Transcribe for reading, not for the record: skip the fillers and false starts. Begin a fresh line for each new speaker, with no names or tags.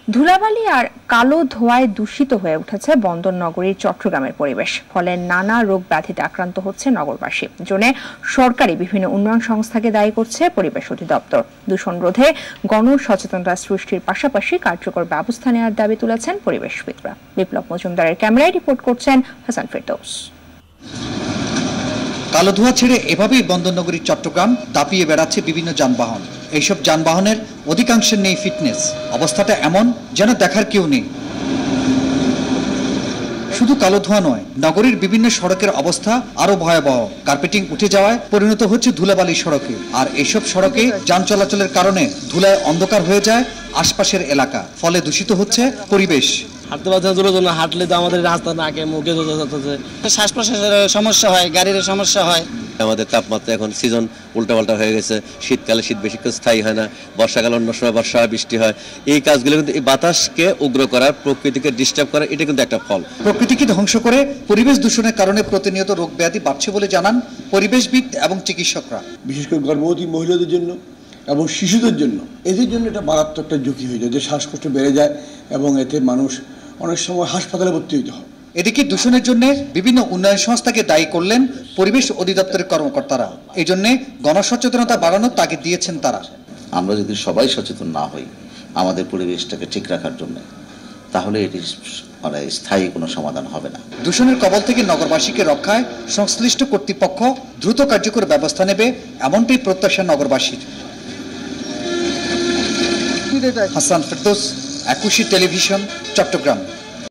ধুলাবালি আর কালো ধোঁয়ায় দূষিত হয়ে উঠেছে বন্দর নগরীর চট্টগ্রামের পরিবেশ। ফলে নানা রোগ ব্যাধিতে আক্রান্ত হচ্ছে নগরবাসী। জন্য সরকারি বিভিন্ন উন্নয়ন সংস্থাকে দায়ী করছে পরিবেশ অধিদপ্তর। দূষণ রোধে গণসচেতনতা সৃষ্টির পাশাপাশি কার্যকর ব্যবস্থা নেওয়ার দাবি তুলেছেন পরিবেশবিদরা। বিপ্লব মজুমদারের ক্যামেরায় রিপোর্ট করছেন হাসান ফেরদৌস।
কালো ধোঁয়া ছেড়ে এভাবেই বন্দরনগরী চট্টগ্রাম দাপিয়ে বেড়াচ্ছে বিভিন্ন যানবাহন। এইসব যানবাহনের অধিকাংশের নেই ফিটনেস। অবস্থাটা এমন যেন দেখার কেউ নেই। শুধু কালো ধোঁয়া নয়, নগরীর বিভিন্ন সড়কের অবস্থা আরো ভয়াবহ। কার্পেটিং উঠে যাওয়ায় পরিণত হচ্ছে ধুলাবালি সড়কে। আর এইসব সড়কে যান চলাচলের কারণে ধুলায় অন্ধকার হয়ে যায় আশপাশের এলাকা। ফলে দূষিত হচ্ছে পরিবেশ।
হাঁটতে পারছে না, হাঁটলে তো আমাদের রাস্তা নাকে মুখে
শ্বাস প্রশ্বাসের সমস্যা হয়, গাড়ির সমস্যা হয়।
আমাদের তাপমাত্রা এখন সিজন উল্টাপাল্টা হয়ে গেছে। শীতকালে শীত বেশিক্ষণ স্থায়ী হয় না, বর্ষাকালে অন্য সময় বর্ষা হয়, বৃষ্টি হয়। এই কাজগুলো কিন্তু এই বাতাসকে উগ্র করার, প্রকৃতিকে ডিস্টার্ব করার, এটা কিন্তু একটা ফল।
প্রকৃতিকে ধ্বংস করে পরিবেশ দূষণের কারণে প্রতিনিয়ত রোগ ব্যাধি বাড়ছে বলে জানান পরিবেশবিদ এবং চিকিৎসকরা।
বিশেষ করে গর্ভবতী মহিলাদের জন্য এবং শিশুদের জন্য, এদের জন্য এটা মারাত্মক একটা ঝুঁকি হয়ে যায়, যে শ্বাসকষ্ট বেড়ে যায় এবং এতে মানুষ অনেক সময় হাসপাতালে ভর্তি হতে হয়।
এদিকে দূষণের জন্য বিভিন্ন উন্নয়ন সংস্থাকে দায়ী করলেন পরিবেশ অধিদপ্তরের কর্মকর্তারা। এই জন্য গণসচেতনতা বাড়ানোর তাগিদ দিয়েছেন তারা।
আমরা যদি সবাই সচেতন না হই আমাদের পরিবেশটাকে ঠিক রাখার জন্য, তাহলে এটি স্থায়ী কোনো সমাধান হবে না।
দূষণের কবল থেকে নগরবাসীকে রক্ষায় সংশ্লিষ্ট কর্তৃপক্ষ দ্রুত কার্যকর ব্যবস্থা নেবে, এমনটাই প্রত্যাশা নগরবাসীর। হাসান ফেরদৌস, একুশে টেলিভিশন, চট্টগ্রাম।